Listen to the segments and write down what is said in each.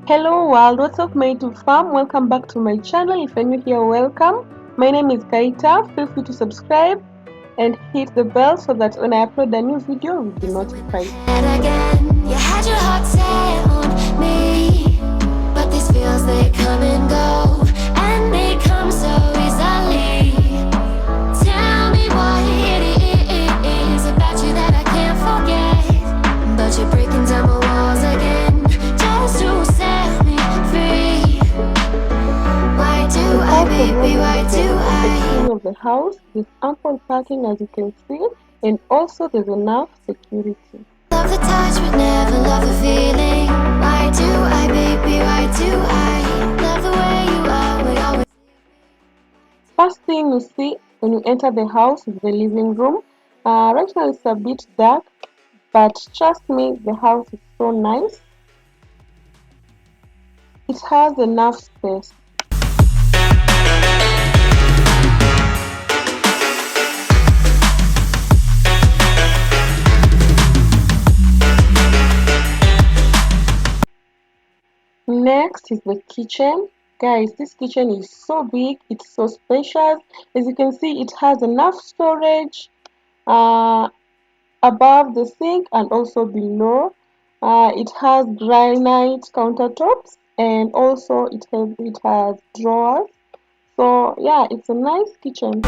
Hello world, what's up my YouTube fam? Welcome back to my channel. If you're new here, welcome. My name is Kaita. Feel free to subscribe and hit the bell so that when I upload a new video, you'll be notified. You had your heart set on me, but these feels they come and go, and they come so easily. Tell me what it is about you that I can't forget, but you're breaking down my walls again just to set me free. Why do I, baby, why do I? Of the house, there's ample parking as you can see, and also there's enough security. Love the touch but never love the feeling. Why do I, baby, why do I? Love the way you are, we always. First thing you see when you enter the house is the living room. Right now it's a bit dark, but trust me, the house is so nice. It has enough space. Next is the kitchen. Guys, this kitchen is so big, it's so spacious. As you can see, it has enough storage above the sink and also below. It has granite countertops and also it has drawers. So yeah, it's a nice kitchen.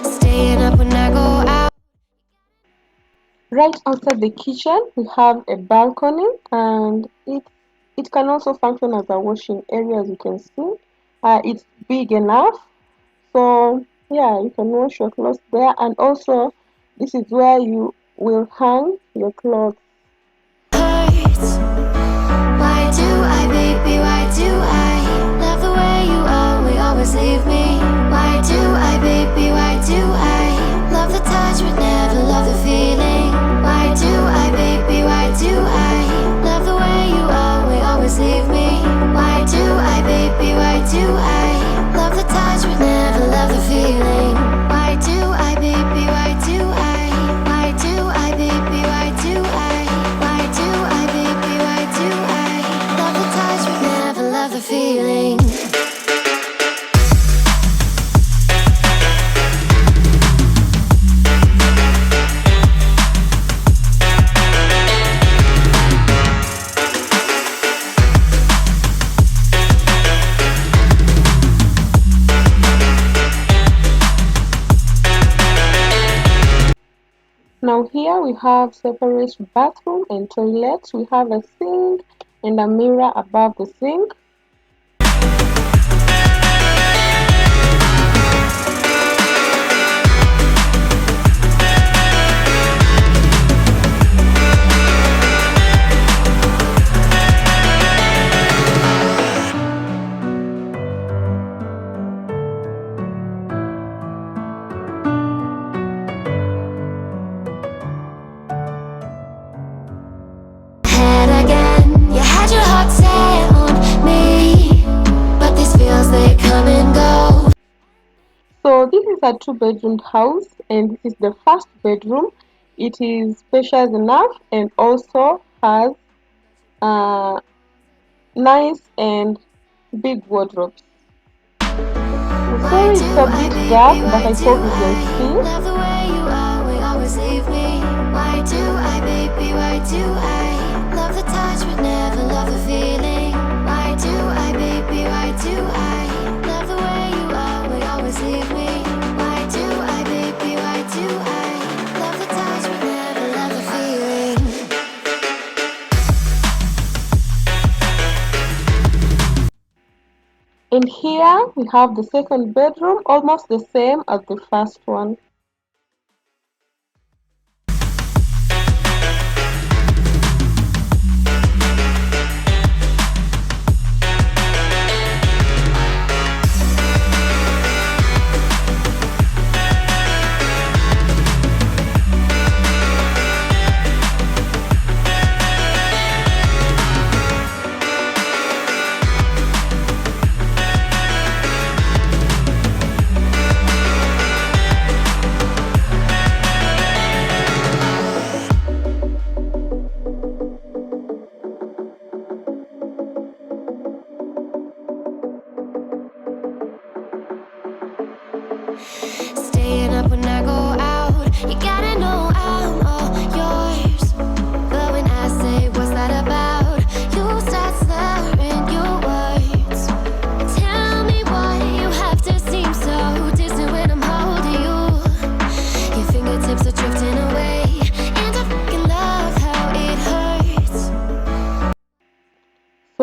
Staying up when I go out. Right outside the kitchen, we have a balcony, and it can also function as a washing area, as you can see. It's big enough, so yeah, you can wash your clothes there, and also this is where you will hang your clothes. Hurts. Why do I, baby, why do I? Love the way you are, we always leave me. Why do I, baby, why do I? Love the touch but never love the feeling. Why do I, baby, why do I? Love the way you are, we always leave me. Why do I, baby, why do I? Love the touch but never love the feeling. Why do I, baby, why do I? Why do I, baby, why do I? Why do I, baby, why do I? Love the touch but never love the feeling. Now here we have separate bathroom and toilets. We have a sink and a mirror above the sink. Head again, you had your heart set on me, but these feels they come and go. So this is a two-bedroom house, and this is the first bedroom. It is spacious enough and also has nice and big wardrobes. Sorry, it's a bit dark, but I hope you can see. Love the way you are, we always leave me. Why do I, baby, why do I? Love the touch but never love the feeling. Why do I, baby, why do I? Love the way you are, we always leave me. Why do I, baby, why do I? Love the touch but never love the feeling. And here we have the second bedroom, almost the same as the first one.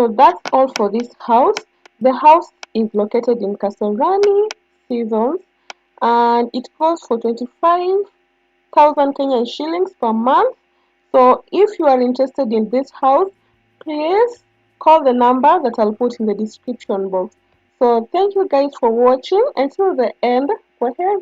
So that's all for this house. The house is located in Kasarani, Seasons, and it goes for 25,000 Kenyan shillings per month. So if you are interested in this house, please call the number that I'll put in the description box. So thank you guys for watching until the end. We're here.